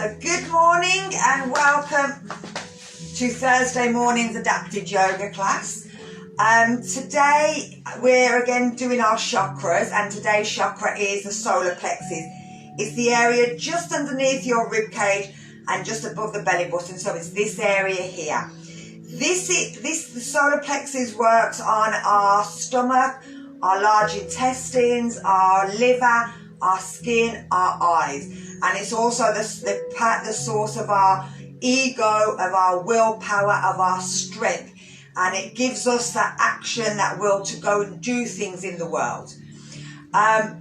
So good morning and welcome to Thursday morning's adapted yoga class. Today we're again doing our chakras, and today's chakra is the solar plexus. It's the area just underneath your rib cage and just above the belly button, so it's this area here. The solar plexus works on our stomach, our large intestines, our liver, our skin, our eyes, and it's also the source of our ego, of our willpower, of our strength, and it gives us that action, that will to go and do things in the world. Now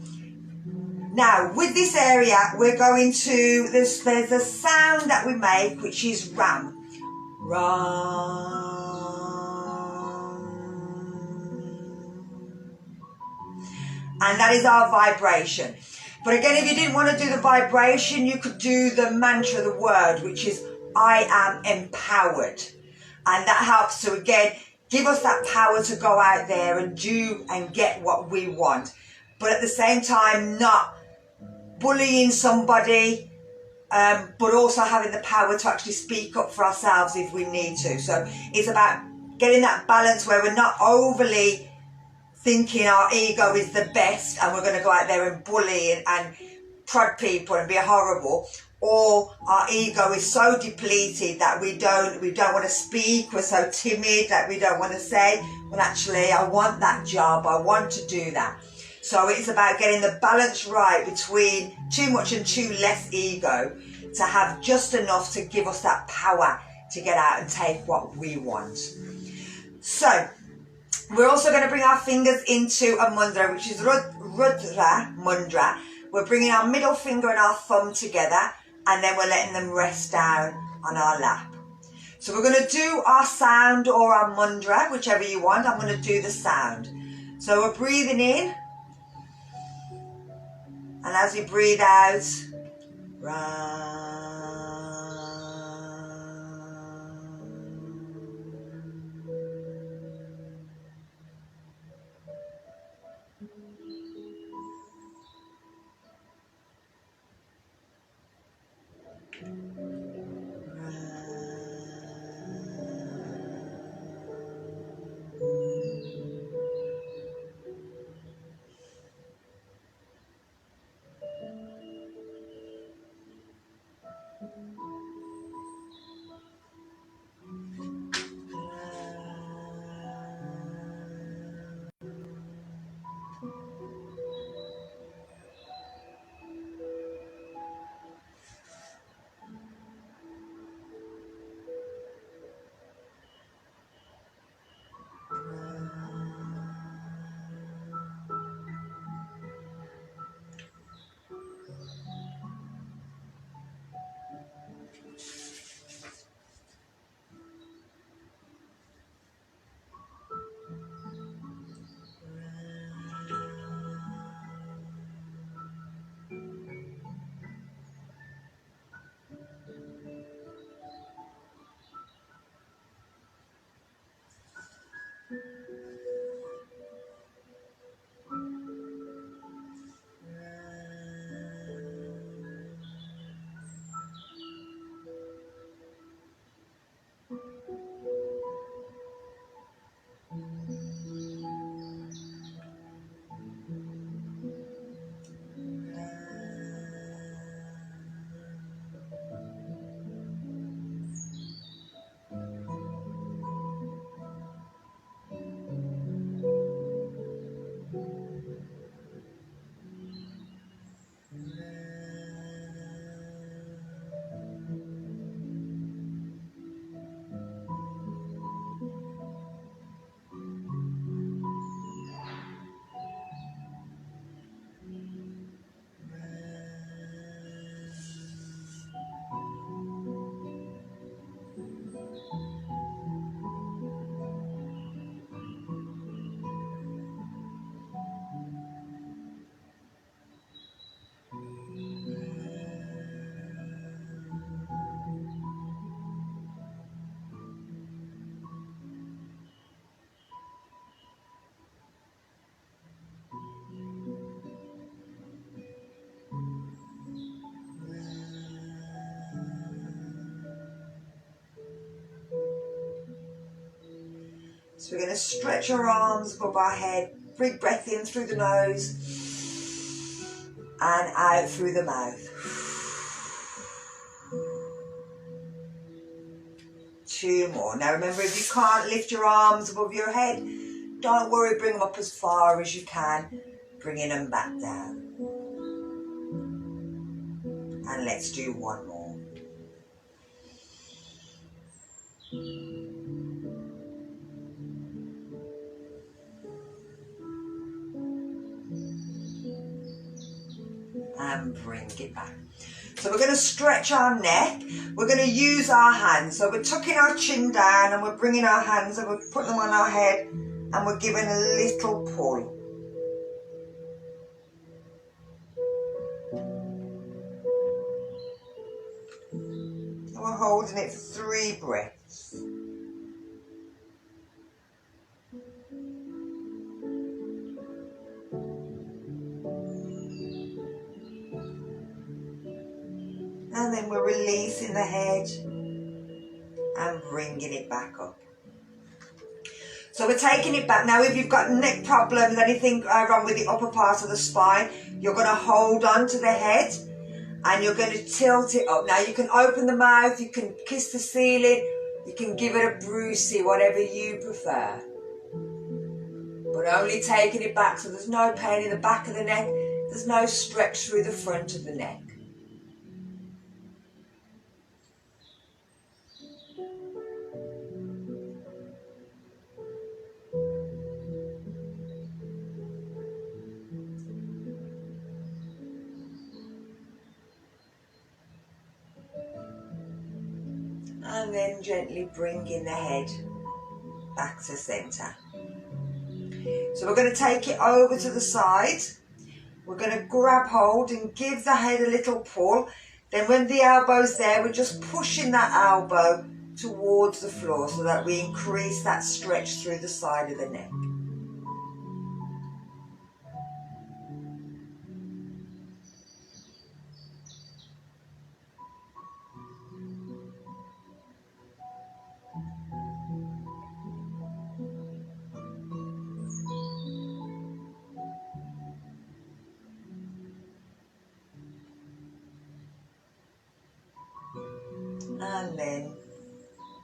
with this area we're going to, there's a sound that we make which is ram. And that is our vibration. But again, if you didn't want to do the vibration, you could do the mantra, the word, which is I am empowered. And that helps to, again, give us that power to go out there and do and get what we want. But at the same time, not bullying somebody, but also having the power to actually speak up for ourselves if we need to. So it's about getting that balance where we're not overly thinking our ego is the best and we're going to go out there and bully and prod people and be horrible, or our ego is so depleted that we don't want to speak, we're so timid that we don't want to say, well actually I want that job, I want to do that. So it's about getting the balance right between too much and too less ego to have just enough to give us that power to get out and take what we want. So we're also going to bring our fingers into a mudra, which is Rudra Mudra. We're bringing our middle finger and our thumb together, and then we're letting them rest down on our lap. So we're going to do our sound or our mudra, whichever you want. I'm going to do the sound. So we're breathing in, and as we breathe out, So we're going to stretch our arms above our head. Big breath in through the nose and out through the mouth. 2 more. Now remember, if you can't lift your arms above your head, don't worry, bring them up as far as you can, bringing them back down. And let's do 1 more. And bring it back. So we're going to stretch our neck. We're going to use our hands. So we're tucking our chin down and we're bringing our hands and we're putting them on our head and we're giving a little pull. And we're holding it for 3 breaths. And then we're releasing the head and bringing it back up. So we're taking it back. Now if you've got neck problems, anything wrong with the upper part of the spine, you're going to hold on to the head and you're going to tilt it up. Now you can open the mouth, you can kiss the ceiling, you can give it a Brucey, whatever you prefer. But only taking it back so there's no pain in the back of the neck, there's no stretch through the front of the neck. And then gently bringing the head back to centre. So we're going to take it over to the side. We're going to grab hold and give the head a little pull. Then when the elbow's there, we're just pushing that elbow towards the floor so that we increase that stretch through the side of the neck. And then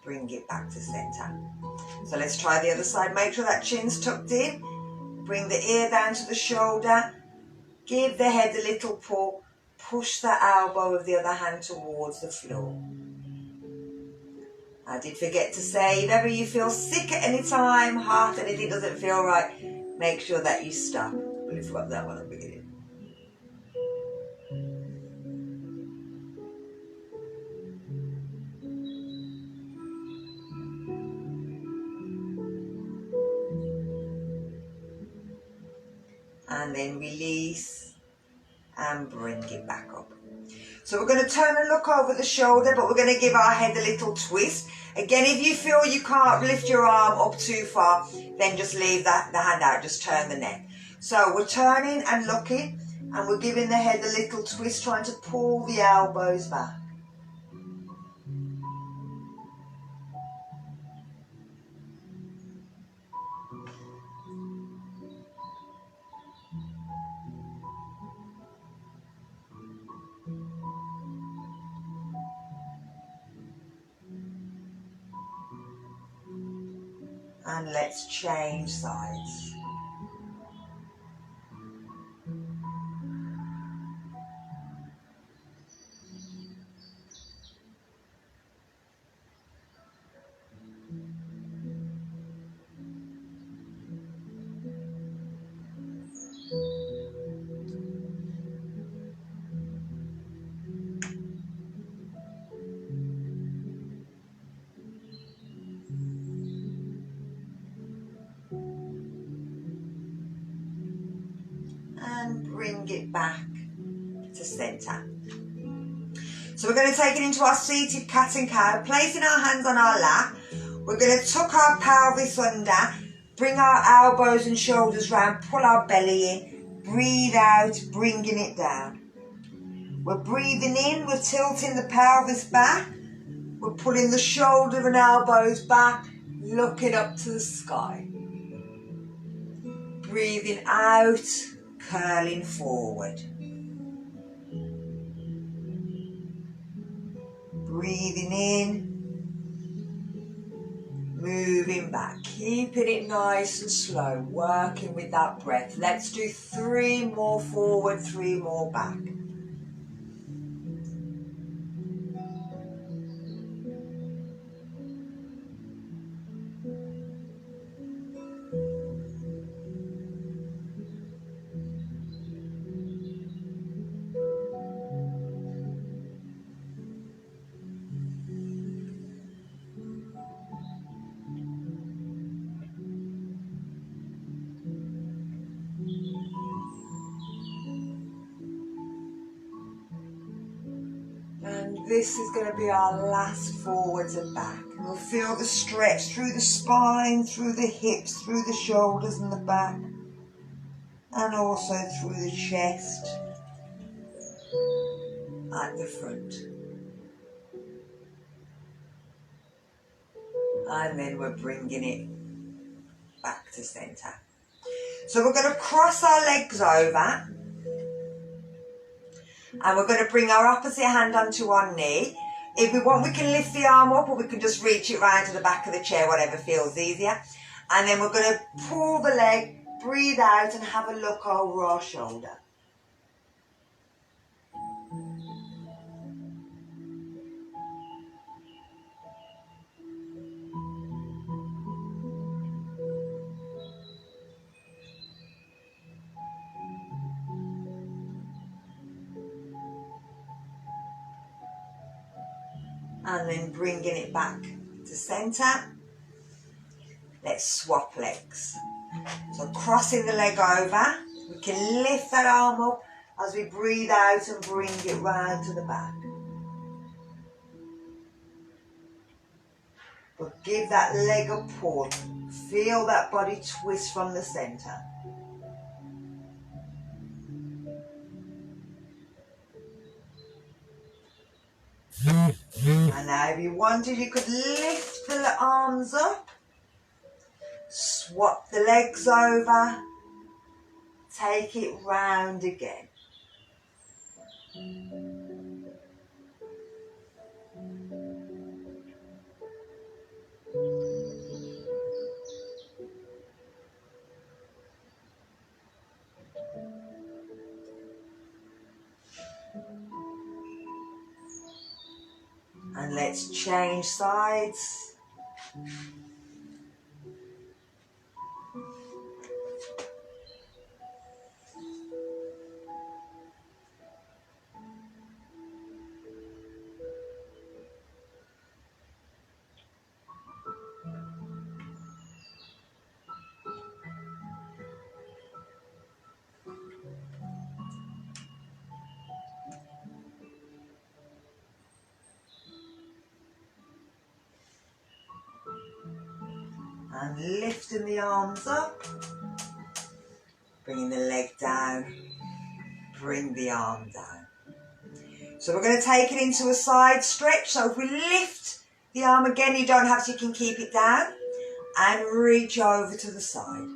bring it back to centre. So let's try the other side. Make sure that chin's tucked in. Bring the ear down to the shoulder. Give the head a little pull. Push the elbow of the other hand towards the floor. I did forget to say, if ever you feel sick at any time, heart, anything doesn't feel right, make sure that you stop. We'll forgot that one at the beginning. And then release and bring it back up. So we're going to turn and look over the shoulder, but we're going to give our head a little twist. Again, if you feel you can't lift your arm up too far, then just leave the hand out, just turn the neck. So we're turning and looking, and we're giving the head a little twist, trying to pull the elbows back. And let's change sides. And bring it back to centre. So we're going to take it into our seated cat and cow, placing our hands on our lap. We're going to tuck our pelvis under, bring our elbows and shoulders round, pull our belly in, breathe out, bringing it down. We're breathing in, we're tilting the pelvis back, we're pulling the shoulder and elbows back, looking up to the sky. Breathing out, curling forward. Breathing in, moving back, keeping it nice and slow, working with that breath. Let's do 3 more forward, 3 more back. And this is going to be our last forwards and back. We'll feel the stretch through the spine, through the hips, through the shoulders and the back, and also through the chest at the front. And then we're bringing it back to centre. So we're going to cross our legs over, and we're going to bring our opposite hand onto our knee. If we want, we can lift the arm up, or we can just reach it round to the back of the chair, whatever feels easier. And then we're going to pull the leg, breathe out, and have a look over our shoulder. And then bringing it back to centre. Let's swap legs. So crossing the leg over, we can lift that arm up as we breathe out and bring it round to the back. But give that leg a pull. Feel that body twist from the centre. And now if you wanted, you could lift the arms up, swap the legs over, take it round again. And let's change sides. And lifting the arms up, bringing the leg down, bring the arm down. So we're going to take it into a side stretch. So if we lift the arm again, you don't have to, you can keep it down, and reach over to the side.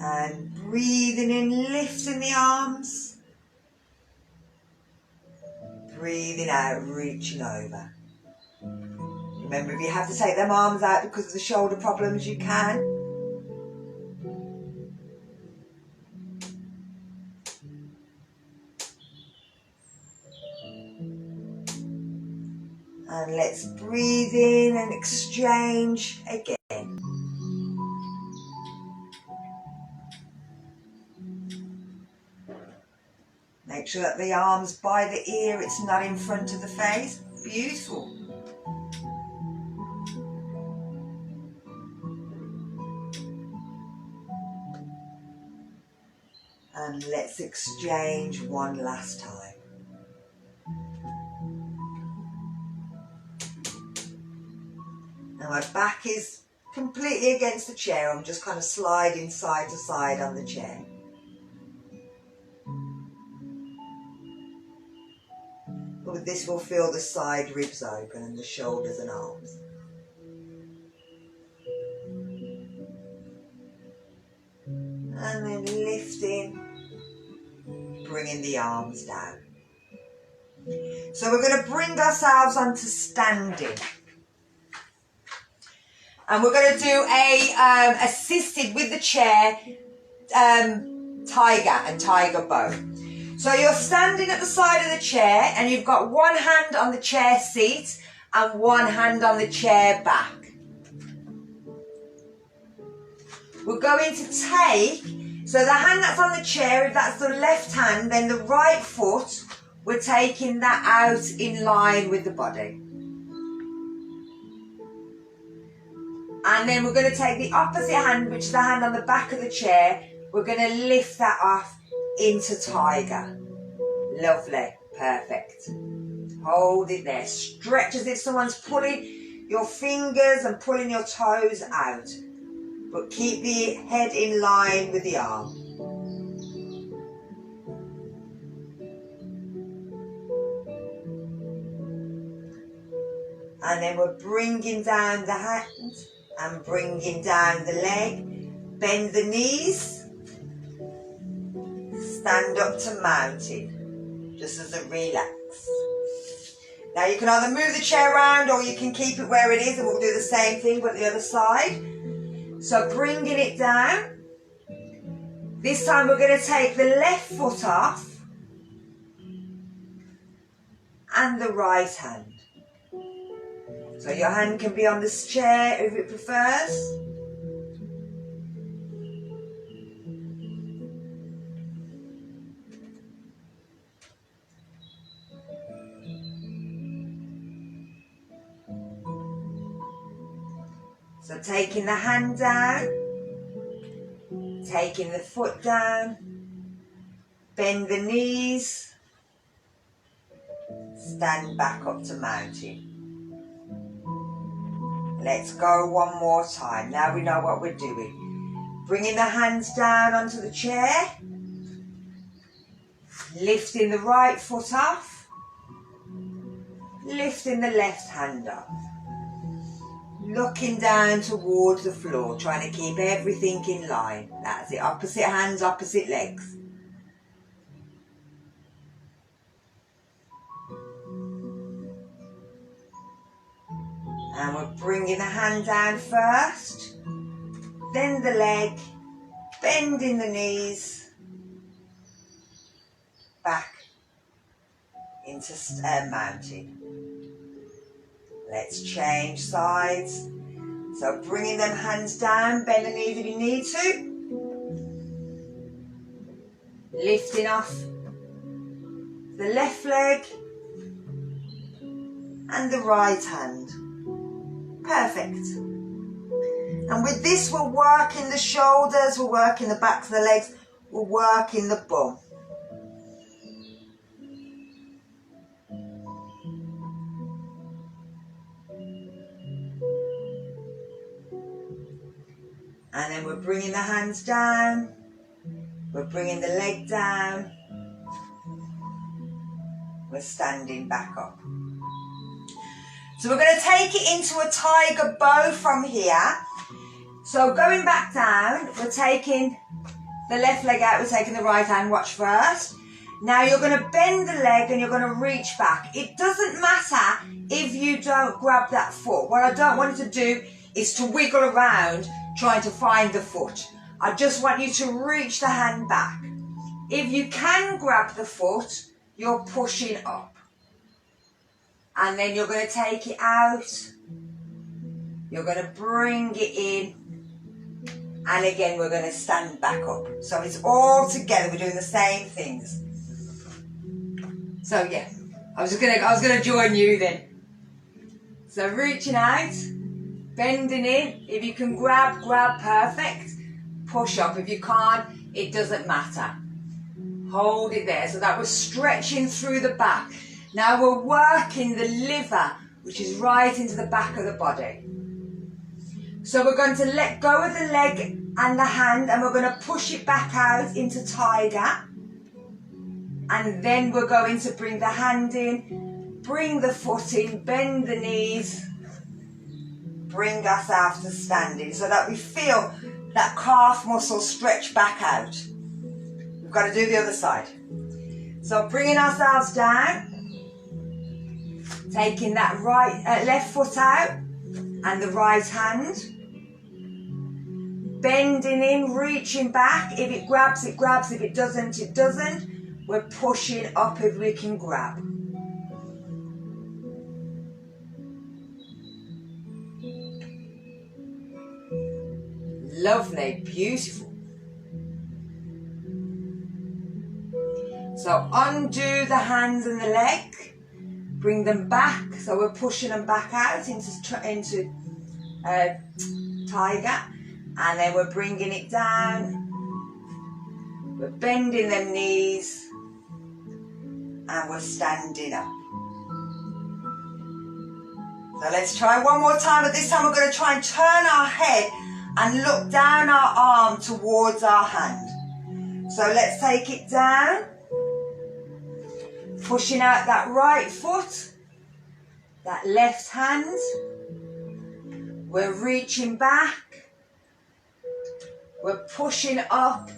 And breathing in, lifting the arms. Breathing out, reaching over. Remember, if you have to take them arms out because of the shoulder problems, you can. And let's breathe in and exchange again. Make sure that the arm's by the ear, it's not in front of the face. Beautiful. And let's exchange one last time. Now my back is completely against the chair. I'm just kind of sliding side to side on the chair. But this will feel the side ribs open and the shoulders and arms. And then lifting, bringing the arms down. So we're going to bring ourselves onto standing. And we're going to do a assisted with the chair tiger and tiger bow. So you're standing at the side of the chair and you've got one hand on the chair seat and one hand on the chair back. We're going to take, so the hand that's on the chair, if that's the left hand, then the right foot, we're taking that out in line with the body. And then we're going to take the opposite hand, which is the hand on the back of the chair, we're going to lift that off into tiger. Lovely, perfect. Hold it there. Stretch as if someone's pulling your fingers and pulling your toes out. But keep the head in line with the arm. And then we're bringing down the hand and bringing down the leg. Bend the knees. Stand up to mountain, just as a relax. Now you can either move the chair around or you can keep it where it is, and we'll do the same thing but the other side. So bringing it down. This time we're going to take the left foot off and the right hand. So your hand can be on this chair if it prefers. So taking the hand down, taking the foot down, bend the knees, stand back up to mountain. Let's go one more time. Now we know what we're doing. Bringing the hands down onto the chair, lifting the right foot off, lifting the left hand up. Looking down towards the floor, trying to keep everything in line. That's it. Opposite hands, opposite legs. And we're bringing the hand down first, then the leg, bending the knees, back into mountain. Let's change sides. So bringing them hands down, bend the knees if you need to. Lifting off the left leg and the right hand. Perfect. And with this we're working the shoulders, we're working the back of the legs, we're working the bum. And then we're bringing the hands down, we're bringing the leg down, we're standing back up. So we're going to take it into a tiger bow from here. So going back down, we're taking the left leg out, we're taking the right hand, watch first. Now you're going to bend the leg and you're going to reach back. It doesn't matter if you don't grab that foot. What I don't want you to do is to wiggle around trying to find the foot. I just want you to reach the hand back. If you can grab the foot, you're pushing up. And then you're going to take it out. You're going to bring it in. And again, we're going to stand back up. So it's all together. We're doing the same things. So yeah, I was going to join you then. So reaching out. Bending in, if you can grab, perfect. Push up, if you can't, it doesn't matter. Hold it there, so that was stretching through the back. Now we're working the liver, which is right into the back of the body. So we're going to let go of the leg and the hand, and we're going to push it back out into tiger. And then we're going to bring the hand in, bring the foot in, bend the knees, bring ourselves to standing so that we feel that calf muscle stretch back out. We've got to do the other side. So bringing ourselves down, taking that left foot out and the right hand, bending in, reaching back. If it grabs, it grabs. If it doesn't, it doesn't. We're pushing up if we can grab. Lovely, beautiful. So undo the hands and the leg, bring them back. So we're pushing them back out into tiger, and then we're bringing it down. We're bending them knees, and we're standing up. So let's try one more time, but this time we're going to try and turn our head and look down our arm towards our hand. So let's take it down, pushing out that right foot, that left hand. We're reaching back, we're pushing up,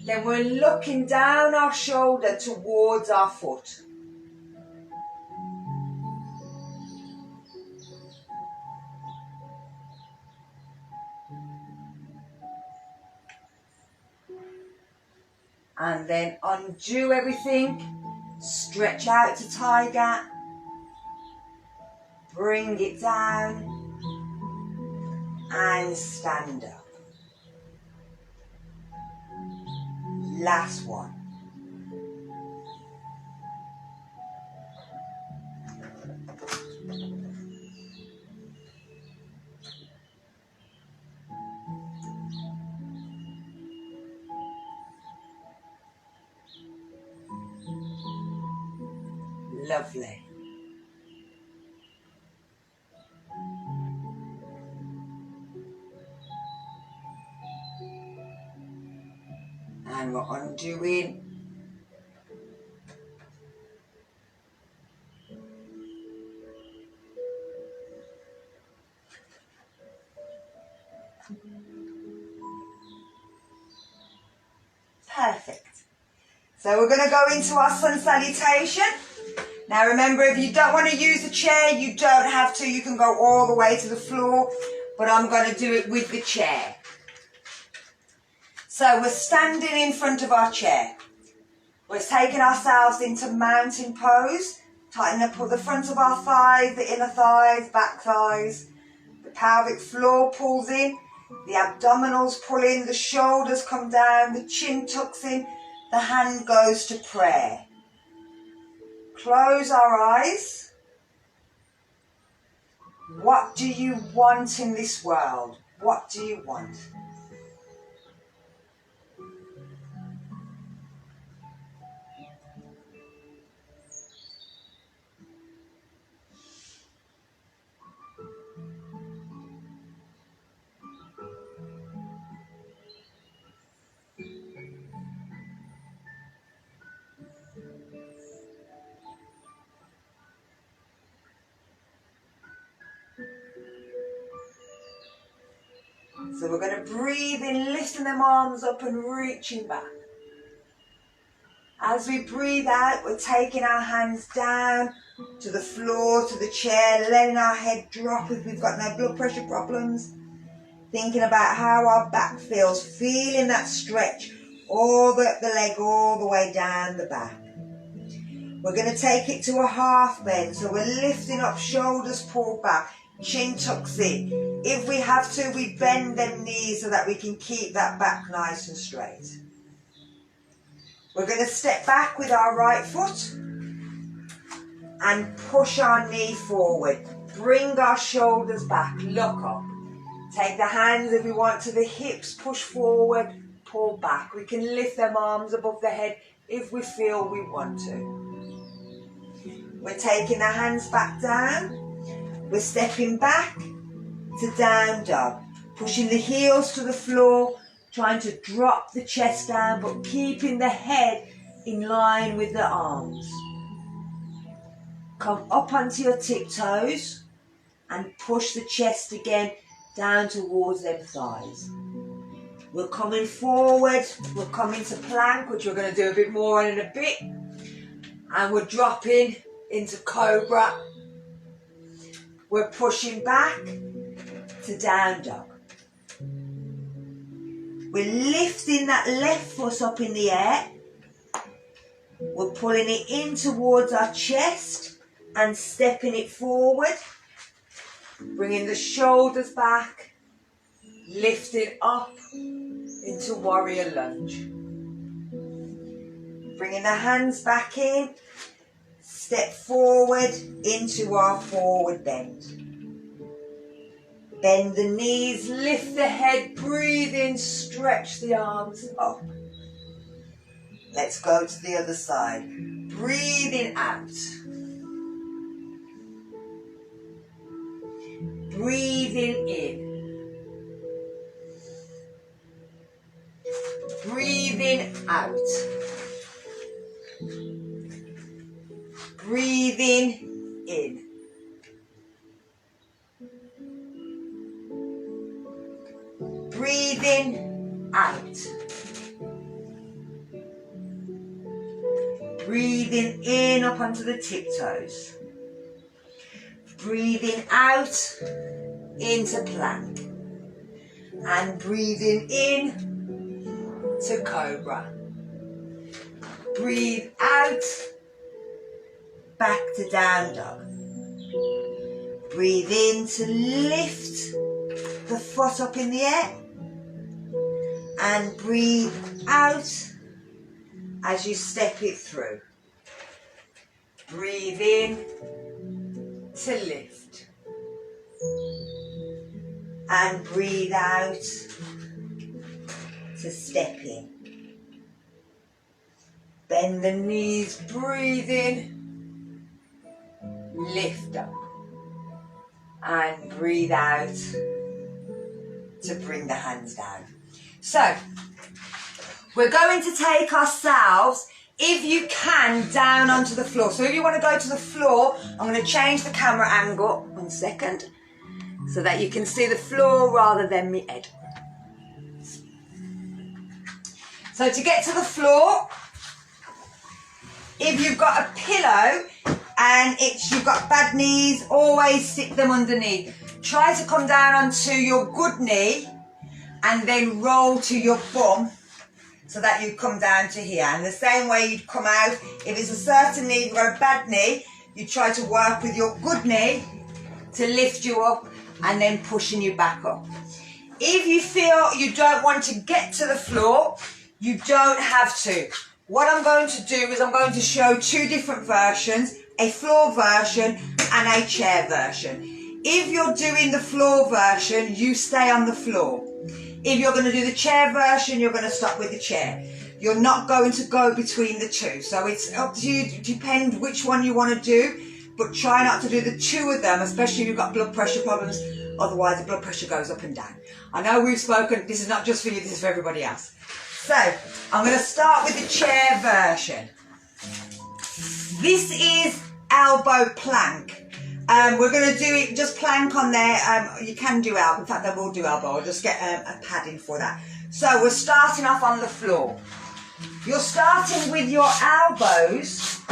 then we're looking down our shoulder towards our foot. And then undo everything, stretch out to tiger, bring it down, and stand up. Last one. Lovely. And we're undoing. Perfect. So we're going to go into our sun salutation. Now remember, if you don't want to use a chair, you don't have to. You can go all the way to the floor, but I'm going to do it with the chair. So we're standing in front of our chair. We're taking ourselves into mountain pose. Tighten up the front of our thighs, the inner thighs, back thighs. The pelvic floor pulls in. The abdominals pull in. The shoulders come down. The chin tucks in. The hand goes to prayer. Close our eyes. What do you want in this world? What do you want? So we're going to breathe in, lifting them arms up and reaching back. As we breathe out, we're taking our hands down to the floor, to the chair, letting our head drop if we've got no blood pressure problems. Thinking about how our back feels, feeling that stretch, all the leg all the way down the back. We're going to take it to a half bend, so we're lifting up, shoulders pulled back, chin tucks in. If we have to, we bend them knees so that we can keep that back nice and straight. We're going to step back with our right foot and push our knee forward. Bring our shoulders back, look up. Take the hands, if we want, to the hips, push forward, pull back. We can lift them arms above the head if we feel we want to. We're taking the hands back down. We're stepping back to down dog. Pushing the heels to the floor, trying to drop the chest down, but keeping the head in line with the arms. Come up onto your tiptoes and push the chest again down towards them thighs. We're coming forward, we're coming to plank, which we're going to do a bit more in a bit. And we're dropping into cobra. We're pushing back to down dog. We're lifting that left foot up in the air. We're pulling it in towards our chest and stepping it forward. Bringing the shoulders back, lifting up into warrior lunge. Bringing the hands back in, step forward into our forward bend. Bend the knees, lift the head, breathe in, stretch the arms up. Let's go to the other side. Breathing out. Breathing in. Breathing out. Breathing in. Breathing out. Breathing in up onto the tiptoes. Breathing out into plank. And breathing in to cobra. Breathe out, back to down dog. Breathe in to lift the foot up in the air. And breathe out as you step it through. Breathe in to lift. And breathe out to step in. Bend the knees, breathe in, lift up. And breathe out to bring the hands down. So, we're going to take ourselves, if you can, down onto the floor. So if you want to go to the floor, I'm going to change the camera angle, 1 second, so that you can see the floor rather than me head. So to get to the floor, if you've got a pillow and you've got bad knees, always sit them underneath. Try to come down onto your good knee and then roll to your bum so that you come down to here. And the same way you'd come out, if it's a certain knee, you've got a bad knee, you try to work with your good knee to lift you up and then pushing you back up. If you feel you don't want to get to the floor, you don't have to. What I'm going to do is I'm going to show 2 different versions, a floor version and a chair version. If you're doing the floor version, you stay on the floor. If you're going to do the chair version, you're going to stop with the chair. You're not going to go between the 2. So it's up to you, depend which one you want to do, but try not to do the 2 of them, especially if you've got blood pressure problems. Otherwise, the blood pressure goes up and down. I know we've spoken, this is not just for you, this is for everybody else. So, I'm going to start with the chair version. This is elbow plank. We're going to do it, just plank on there. You can do elbow, in fact I will do elbow, I'll just get a padding for that. So we're starting off on the floor. You're starting with your elbows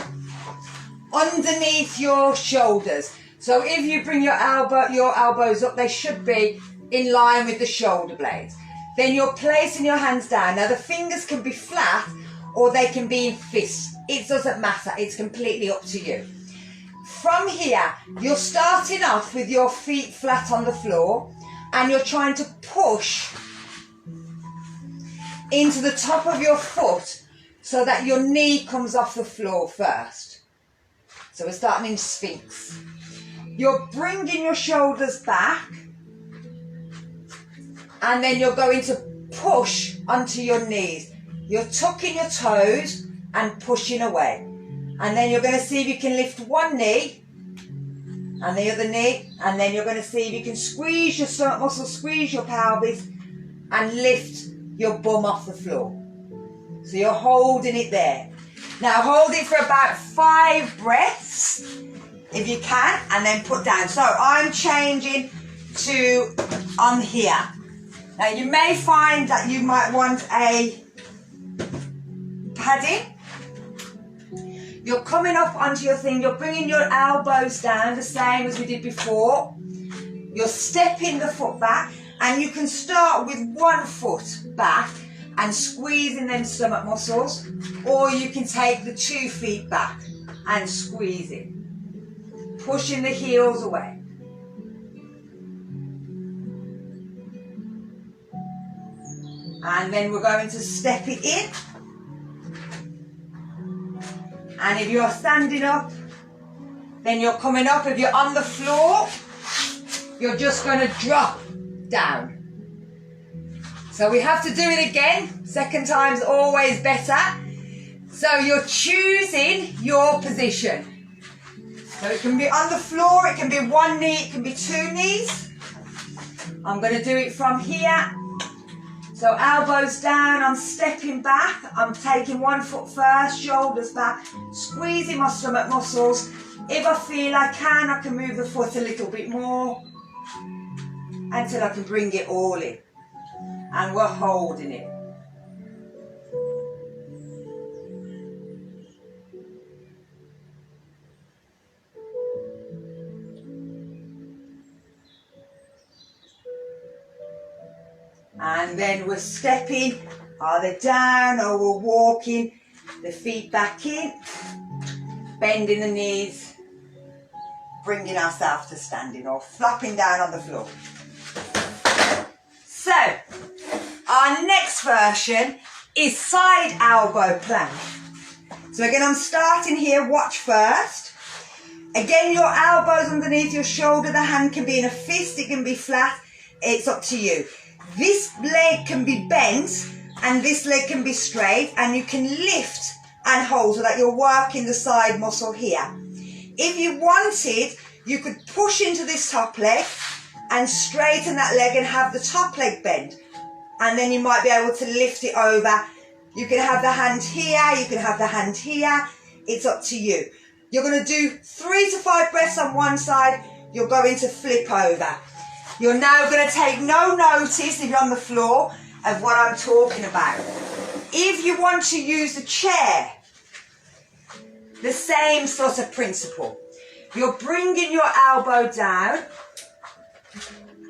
underneath your shoulders. So if you bring your elbows up, they should be in line with the shoulder blades. Then you're placing your hands down. Now the fingers can be flat or they can be in fists. It doesn't matter, it's completely up to you. From here, you're starting off with your feet flat on the floor and you're trying to push into the top of your foot so that your knee comes off the floor first. So we're starting in Sphinx. You're bringing your shoulders back and then you're going to push onto your knees. You're tucking your toes and pushing away. And then you're going to see if you can lift one knee and the other knee, and then you're going to see if you can squeeze your stomach muscles, squeeze your pelvis, and lift your bum off the floor. So you're holding it there. Now hold it for about 5 breaths, if you can, and then put down. So I'm changing to on here. Now you may find that you might want a padding. You're coming up onto your thing, you're bringing your elbows down the same as we did before. You're stepping the foot back, and you can start with one foot back and squeezing them stomach muscles, or you can take the 2 feet back and squeeze it, pushing the heels away. And then we're going to step it in. And if you're standing up, then you're coming up. If you're on the floor, you're just going to drop down. So we have to do it again. Second time's always better. So you're choosing your position. So it can be on the floor, it can be 1 knee, it can be 2 knees. I'm going to do it from here. So elbows down, I'm stepping back, I'm taking 1 foot first, shoulders back, squeezing my stomach muscles. If I feel I can move the foot a little bit more until I can bring it all in. And we're holding it. And then we're stepping either down or we're walking the feet back in, bending the knees, bringing ourselves to standing or flopping down on the floor. So, our next version is side elbow plank. So again, I'm starting here, watch first. Again, your elbows underneath your shoulder, the hand can be in a fist, it can be flat, it's up to you. This leg can be bent and this leg can be straight, and you can lift and hold so that you're working the side muscle here. If you wanted, you could push into this top leg and straighten that leg and have the top leg bent, and then you might be able to lift it over. You can have the hand here, you can have the hand here, it's up to you. You're going to do 3 to 5 breaths on one side, you're going to flip over. You're now going to take no notice, if you're on the floor, of what I'm talking about. If you want to use the chair, the same sort of principle. You're bringing your elbow down,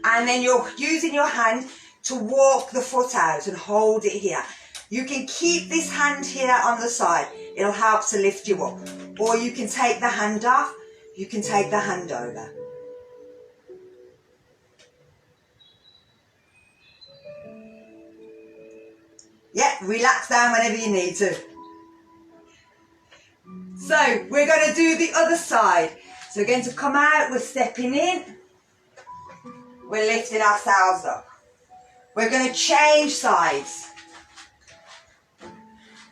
and then you're using your hand to walk the foot out and hold it here. You can keep this hand here on the side. It'll help to lift you up. Or you can take the hand off, you can take the hand over. Yeah, relax down whenever you need to. So, we're going to do the other side. So we're going to come out, we're stepping in, we're lifting ourselves up. We're going to change sides.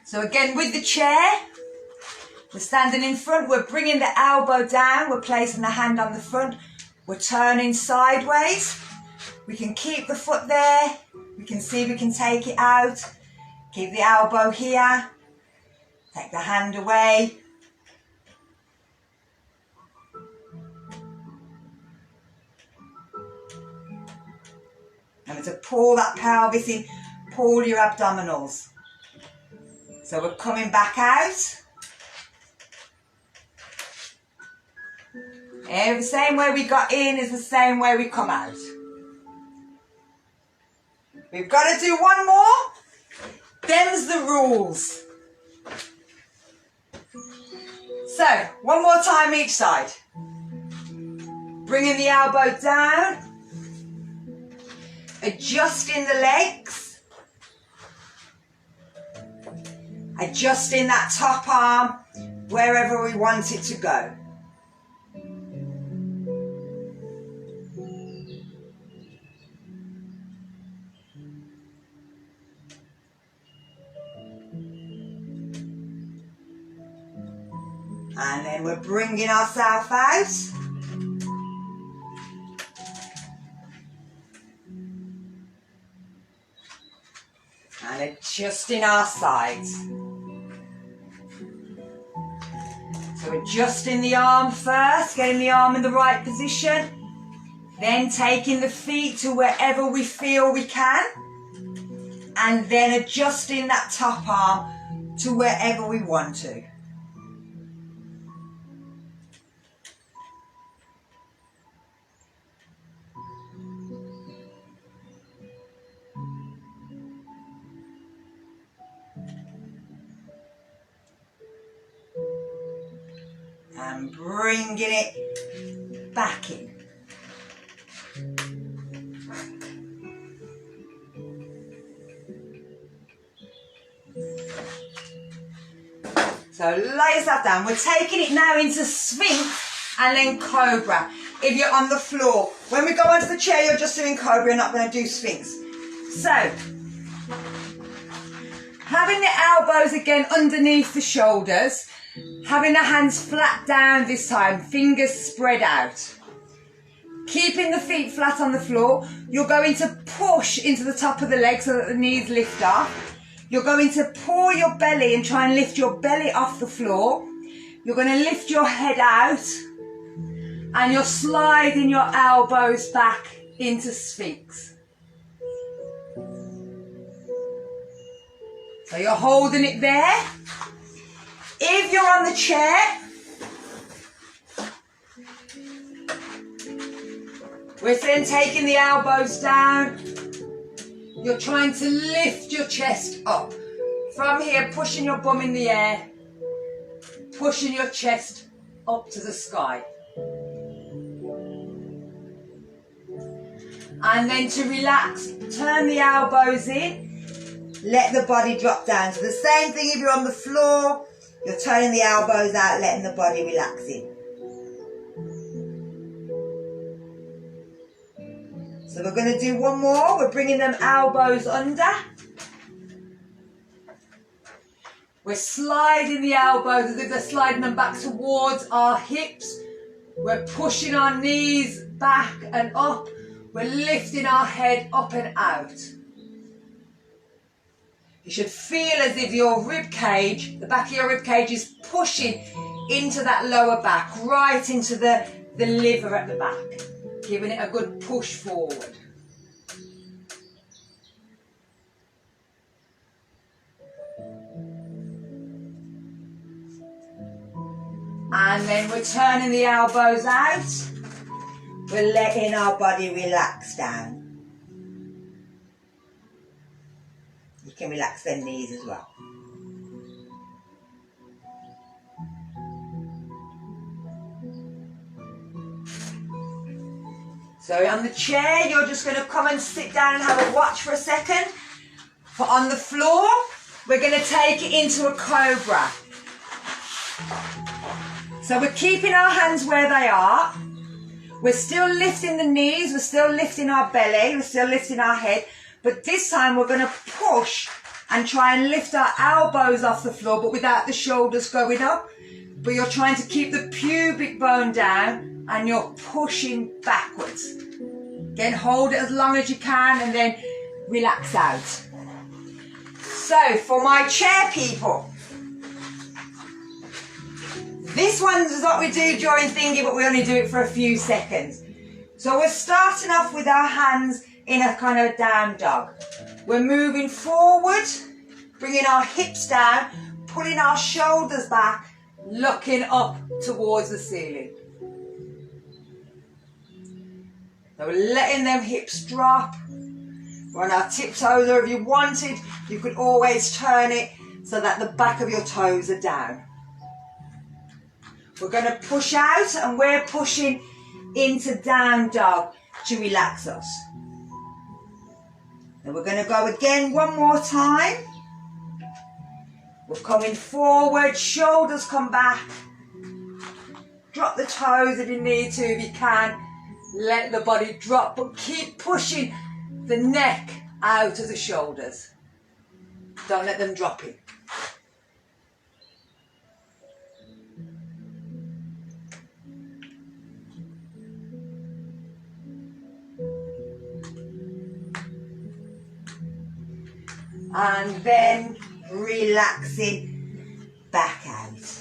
So again, with the chair, we're standing in front, we're bringing the elbow down, we're placing the hand on the front, we're turning sideways. We can keep the foot there, we can see we can take it out. Keep the elbow here, take the hand away. And to pull that pelvis in, pull your abdominals. So we're coming back out. The same way we got in is the same way we come out. We've got to do one more. Them's the rules. So, one more time each side. Bringing the elbow down. Adjusting the legs. Adjusting that top arm wherever we want it to go. And then we're bringing ourselves out. And adjusting our sides. So adjusting the arm first, getting the arm in the right position, then taking the feet to wherever we feel we can, and then adjusting that top arm to wherever we want to. And bringing it back in. So lay yourself down. We're taking it now into Sphinx and then Cobra. If you're on the floor, when we go onto the chair, you're just doing Cobra, you're not going to do Sphinx. So, having the elbows again underneath the shoulders, having the hands flat down this time, fingers spread out. Keeping the feet flat on the floor, you're going to push into the top of the leg so that the knees lift off. You're going to pull your belly and try and lift your belly off the floor. You're going to lift your head out and you're sliding your elbows back into Sphinx. So you're holding it there. If you're on the chair, we're then taking the elbows down. You're trying to lift your chest up. From here, pushing your bum in the air, pushing your chest up to the sky. And then to relax, turn the elbows in, let the body drop down. So the same thing if you're on the floor, you're turning the elbows out, letting the body relax in. So we're going to do one more. We're bringing them elbows under. We're sliding the elbows as if they're sliding them back towards our hips. We're pushing our knees back and up. We're lifting our head up and out. You should feel as if your rib cage, the back of your rib cage is pushing into that lower back, right into the liver at the back. Giving it a good push forward. And then we're turning the elbows out. We're letting our body relax down. You can relax their knees as well. So on the chair, you're just going to come and sit down and have a watch for a second. But on the floor, we're going to take it into a Cobra. So we're keeping our hands where they are. We're still lifting the knees, we're still lifting our belly, we're still lifting our head. But this time we're going to push and try and lift our elbows off the floor, but without the shoulders going up. But you're trying to keep the pubic bone down and you're pushing backwards. Again, hold it as long as you can and then relax out. So for my chair people, this one's what we do during thingy, but we only do it for a few seconds. So we're starting off with our hands in a kind of down dog. We're moving forward, bringing our hips down, pulling our shoulders back, looking up towards the ceiling. So we're letting them hips drop. We're on our tiptoes, or if you wanted, you could always turn it so that the back of your toes are down. We're going to push out and we're pushing into down dog to relax us. And we're going to go again one more time. We're coming forward, shoulders come back. Drop the toes if you need to, if you can. Let the body drop, but keep pushing the neck out of the shoulders. Don't let them drop in. And then relaxing back out.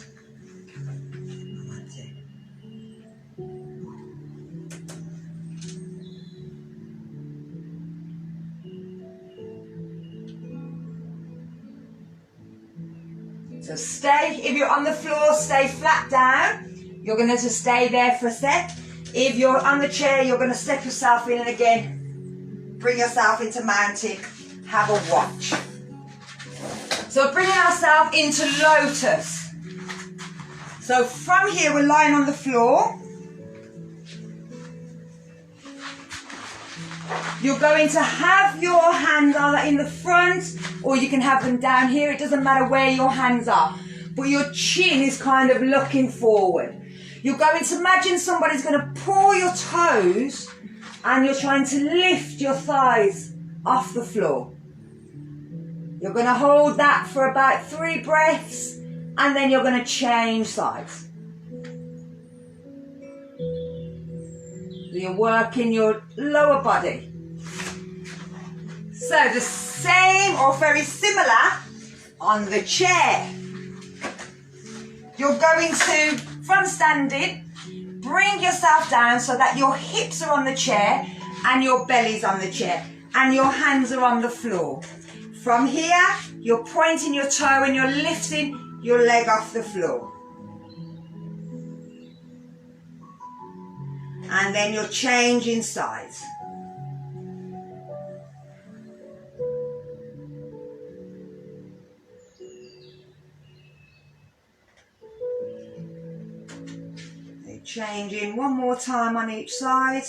So stay, if you're on the floor, stay flat down. You're going to just stay there for a sec. If you're on the chair, you're going to step yourself in and again, bring yourself into mountain, have a watch. So bringing ourselves into lotus. So from here, we're lying on the floor. You're going to have your hands either in the front or you can have them down here. It doesn't matter where your hands are. But your chin is kind of looking forward. You're going to imagine somebody's going to pull your toes and you're trying to lift your thighs off the floor. You're going to hold that for about 3 breaths and then you're going to change sides. So you're working your lower body. So the same or very similar on the chair. You're going to, from standing, bring yourself down so that your hips are on the chair and your belly's on the chair and your hands are on the floor. From here, you're pointing your toe and you're lifting your leg off the floor. And then you're changing sides. Changing one more time on each side.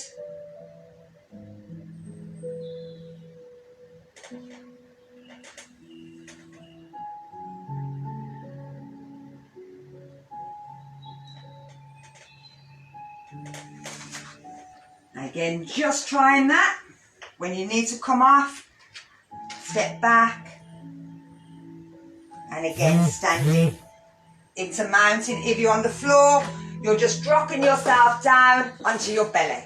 Again, just trying that. When you need to come off, step back. And again, standing into mountain. If you're on the floor, you're just dropping yourself down onto your belly.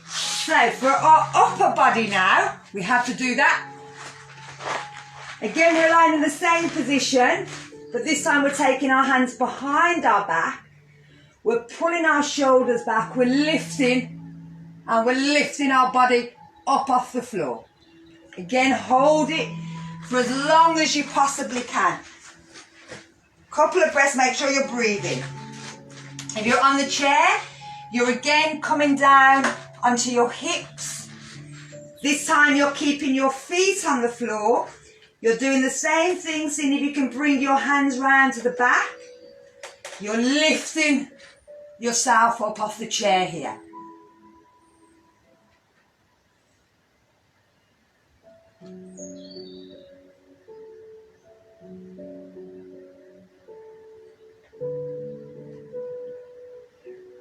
So for our upper body now, we have to do that. Again, we're lying in the same position, but this time we're taking our hands behind our back. We're pulling our shoulders back, we're lifting, and we're lifting our body up off the floor. Again, hold it for as long as you possibly can. Couple of breaths, make sure you're breathing. If you're on the chair, you're again coming down onto your hips. This time you're keeping your feet on the floor. You're doing the same thing, seeing if you can bring your hands round to the back. You're lifting yourself up off the chair here.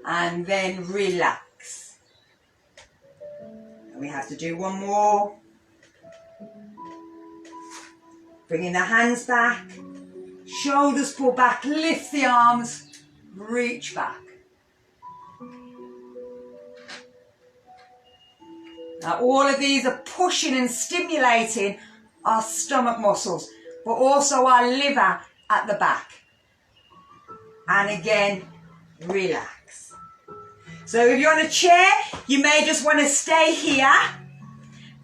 And then relax. And we have to do one more. Bringing the hands back, shoulders pull back, lift the arms, reach back. Now all of these are pushing and stimulating our stomach muscles, but also our liver at the back. And again, relax. So if you're on a chair, you may just want to stay here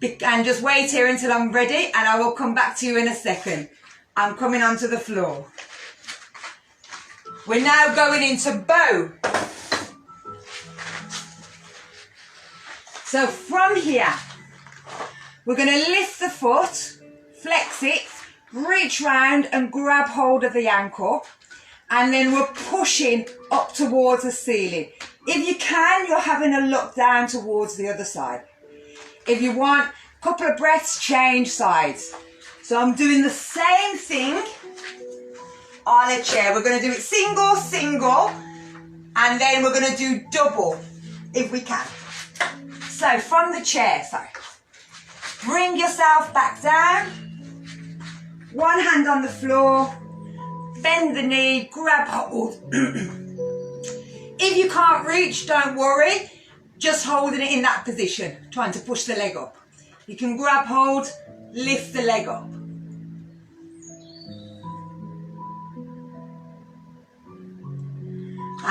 and just wait here until I'm ready, and I will come back to you in a second. I'm coming onto the floor. We're now going into bow. So from here, we're going to lift the foot, flex it, reach round and grab hold of the ankle, and then we're pushing up towards the ceiling. If you can, you're having a look down towards the other side. If you want, a couple of breaths, change sides. So I'm doing the same thing on a chair. We're going to do it single, single, and then we're going to do double if we can. So from the chair, bring yourself back down. One hand on the floor, bend the knee, grab hold. If you can't reach, don't worry. Just holding it in that position, trying to push the leg up. You can grab hold, lift the leg up.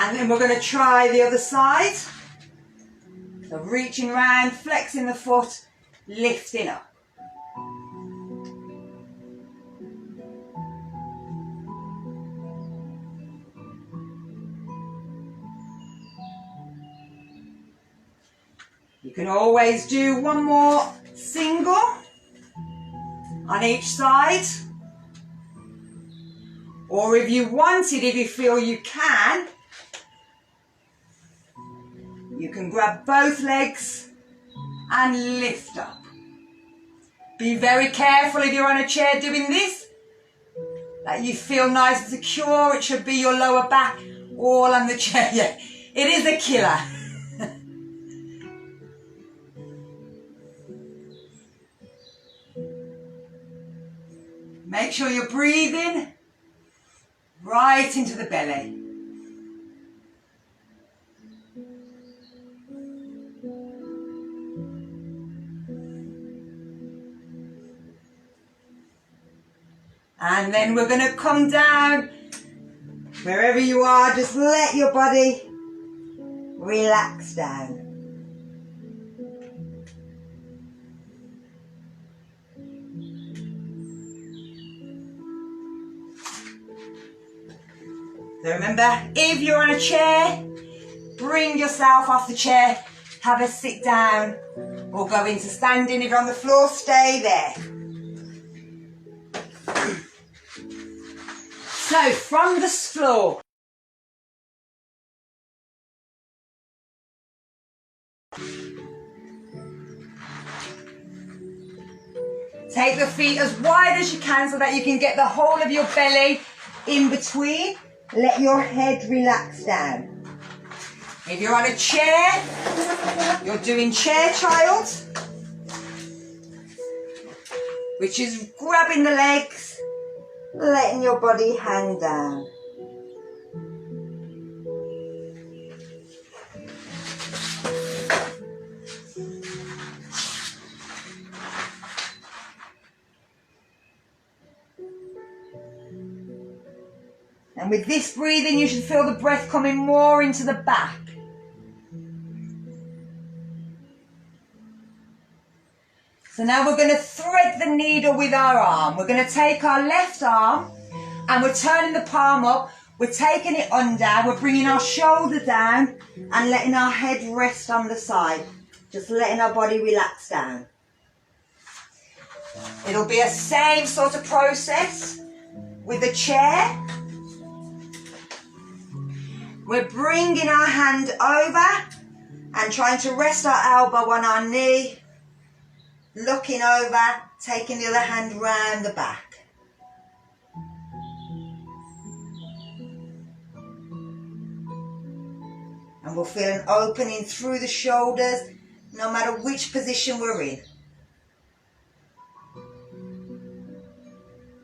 And then we're going to try the other side. So reaching round, flexing the foot, lifting up. You can always do one more single on each side. Or if you wanted, if you feel you can grab both legs and lift up. Be very careful if you're on a chair doing this, that you feel nice and secure. It should be your lower back all on the chair. Yeah, it is a killer. Make sure you're breathing right into the belly. And then we're going to come down. Wherever you are, just let your body relax down. So remember, if you're on a chair, bring yourself off the chair, have a sit down, or go into standing. If you're on the floor, stay there. So from the floor, take the feet as wide as you can so that you can get the whole of your belly in between. Let your head relax down. If you're on a chair, you're doing chair child, which is grabbing the legs, letting your body hang down. And with this breathing, you should feel the breath coming more into the back. So now we're going to thread the needle with our arm. We're going to take our left arm and we're turning the palm up. We're taking it under. We're bringing our shoulder down and letting our head rest on the side. Just letting our body relax down. It'll be a same sort of process with the chair. We're bringing our hand over and trying to rest our elbow on our knee. Looking over, taking the other hand round the back. And we'll feel an opening through the shoulders, no matter which position we're in.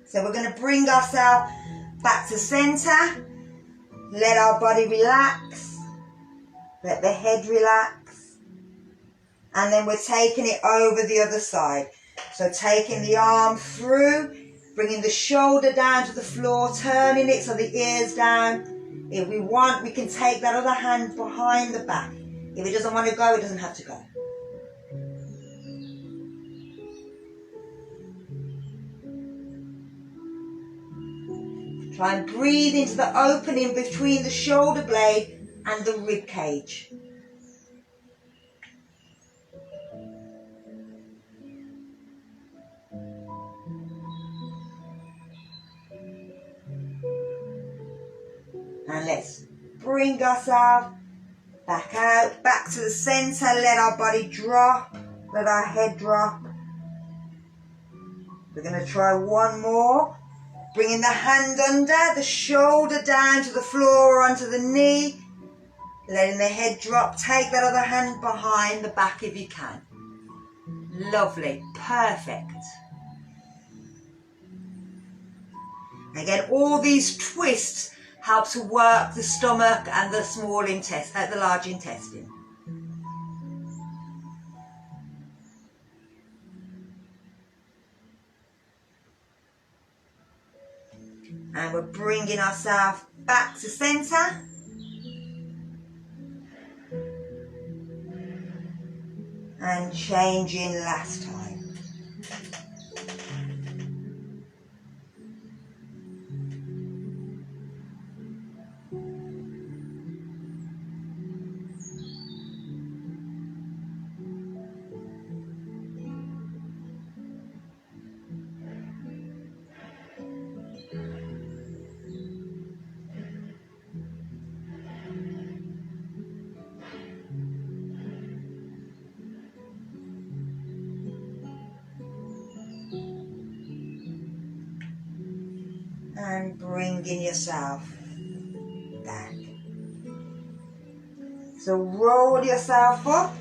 So we're going to bring ourselves back to center. Let our body relax. Let the head relax. And then we're taking it over the other side. So taking the arm through, bringing the shoulder down to the floor, turning it so the ear's down. If we want, we can take that other hand behind the back. If it doesn't want to go, it doesn't have to go. Try and breathe into the opening between the shoulder blade and the rib cage. And let's bring ourselves back out, back to the center. Let our body drop, let our head drop. We're going to try one more. Bringing the hand under, the shoulder down to the floor or onto the knee. Letting the head drop. Take that other hand behind the back if you can. Lovely. Perfect. Again, all these twists help to work the stomach and the small intestine, the large intestine. And we're bringing ourselves back to center. and changing last time. And bringing yourself back. So roll yourself up.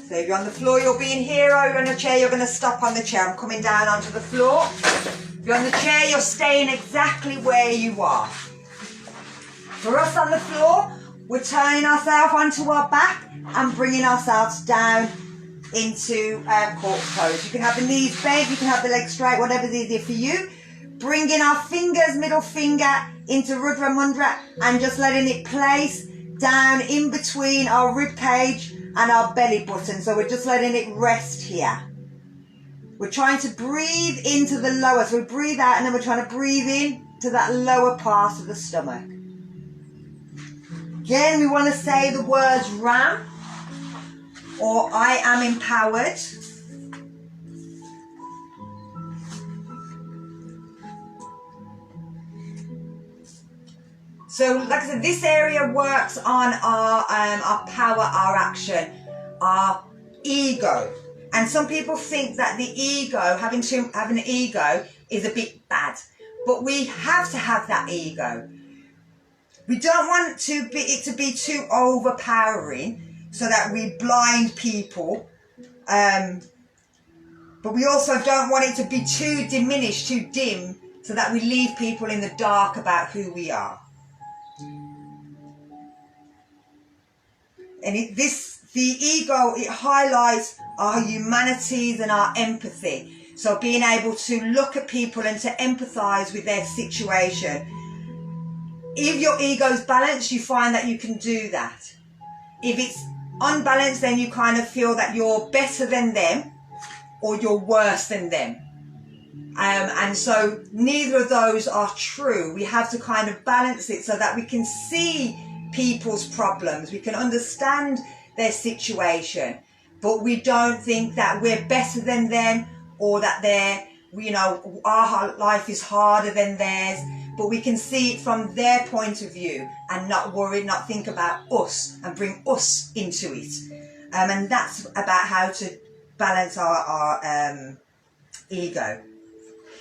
So if you're on the floor, you'll be in hero. If you're on a chair, you're going to stop on the chair. I'm coming down onto the floor. If you're on the chair, you're staying exactly where you are. For us on the floor, we're turning ourselves onto our back and bringing ourselves down into corpse pose. You can have the knees bent, you can have the legs straight, whatever's easier for you. Bringing our fingers, middle finger into Rudra Mudra and just letting it place down in between our rib cage and our belly button. So we're just letting it rest here. We're trying to breathe into the lower. So we breathe out and then we're trying to breathe in to that lower part of the stomach. Again, we want to say the words Ram or I am empowered. So, like I said, this area works on our power, our action, our ego. And some people think that the ego, having an ego, is a bit bad. But we have to have that ego. We don't want it to be too overpowering so that we blind people. But we also don't want it to be too diminished, too dim, so that we leave people in the dark about who we are. And the ego, it highlights our humanities and our empathy. So being able to look at people and to empathise with their situation. If your ego's balanced, you find that you can do that. If it's unbalanced, then you kind of feel that you're better than them or you're worse than them. And so neither of those are true. We have to kind of balance it so that we can see people's problems, we can understand their situation, but we don't think that we're better than them or that our life is harder than theirs, but we can see it from their point of view and not worry, not think about us and bring us into it. And that's about how to balance our ego.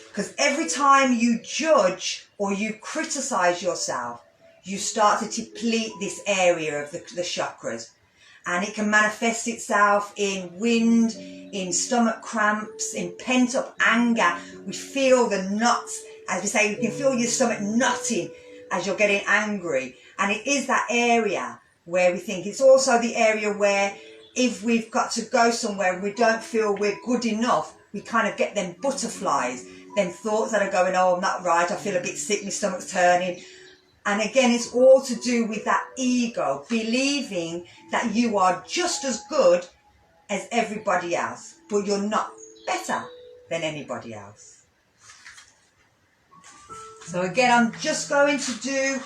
Because every time you judge or you criticize yourself, you start to deplete this area of the chakras. And it can manifest itself in wind, in stomach cramps, in pent-up anger. We feel the knots, as we say, you can feel your stomach knotting as you're getting angry. And it is that area where we think. It's also the area where if we've got to go somewhere and we don't feel we're good enough, we kind of get them butterflies, them thoughts that are going, oh, I'm not right, I feel a bit sick, my stomach's turning. And again, it's all to do with that ego, believing that you are just as good as everybody else, but you're not better than anybody else. So again, I'm just going to do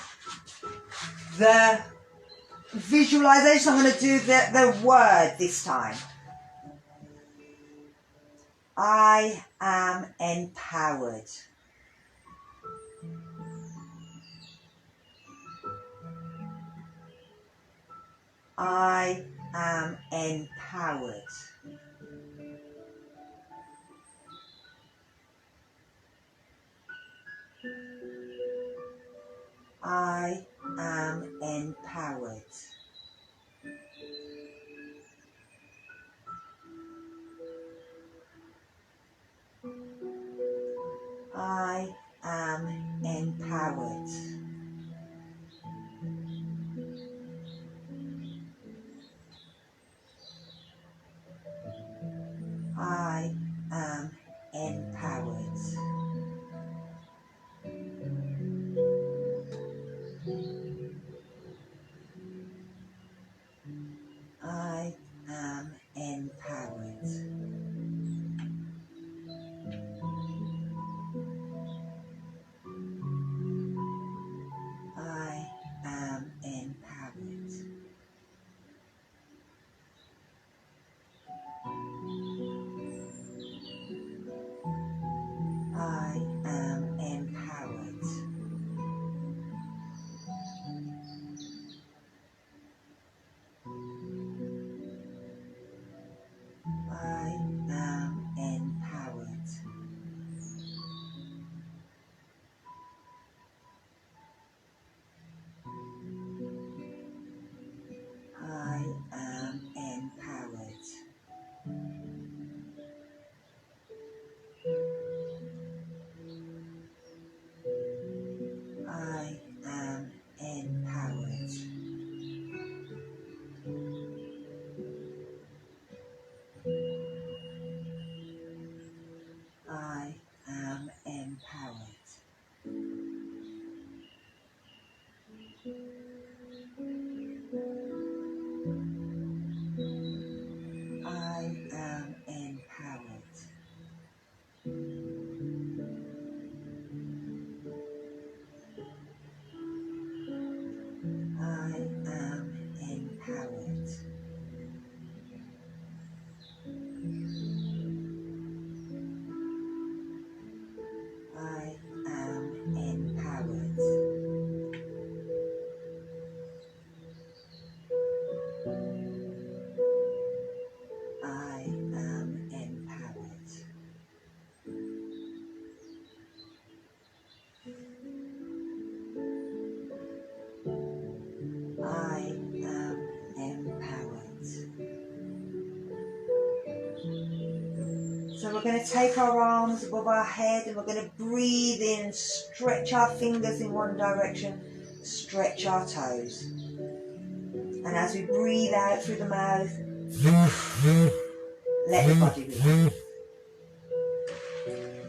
the visualization. I'm going to do the word this time. I am empowered. I am empowered. I am empowered. I am empowered. I am empowered. empowered. I am empowered. I am empowered. I am empowered. I am empowered. I am empowered. I am empowered. I am empowered. I am empowered. I am empowered. I am empowered. I am empowered. So we're going to take our arms above our head and we're going to breathe in, stretch our fingers in one direction, stretch our toes. And as we breathe out through the mouth, let the body relax.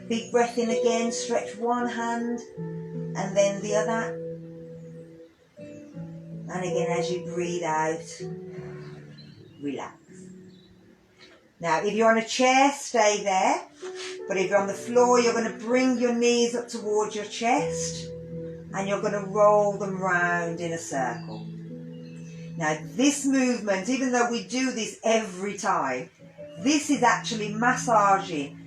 Big breath in again, stretch one hand and then the other. And again, as you breathe out, relax. Now, if you're on a chair, stay there. But if you're on the floor, you're going to bring your knees up towards your chest and you're going to roll them round in a circle. Now, this movement, even though we do this every time, this is actually massaging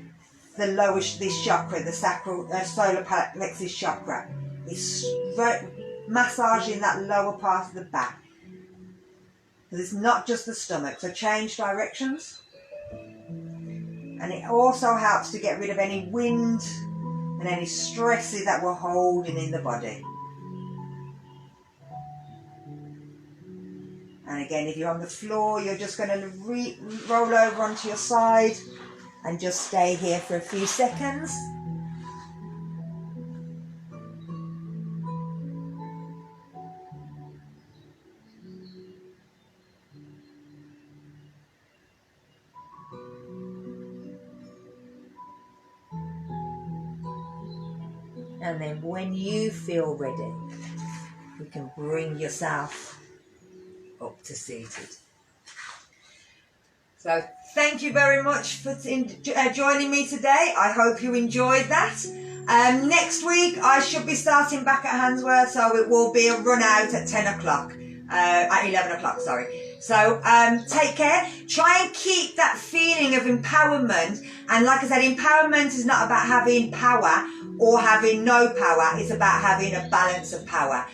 the lowest, this chakra, the sacral, solar plexus chakra. It's massaging that lower part of the back. Because it's not just the stomach. So change directions. And it also helps to get rid of any wind and any stresses that we're holding in the body. And again, if you're on the floor, you're just going to roll over onto your side and just stay here for a few seconds. And then when you feel ready, you can bring yourself up to seated. So thank you very much for joining me today. I hope you enjoyed that. Next week I should be starting back at Handsworth, so it will be a run out at 10 o'clock, at 11 o'clock, sorry. So take care. Try and keep that feeling of empowerment. And like I said, empowerment is not about having power or having no power. It's about having a balance of power.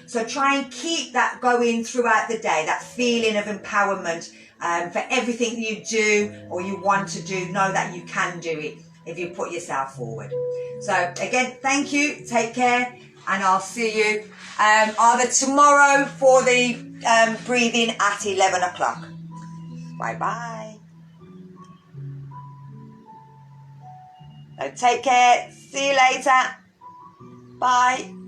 So try and keep that going throughout the day, that feeling of empowerment for everything you do or you want to do. Know that you can do it if you put yourself forward. So again, thank you, take care, and I'll see you either tomorrow for the breathing at 11 o'clock. Bye bye. So take care, see you later, bye.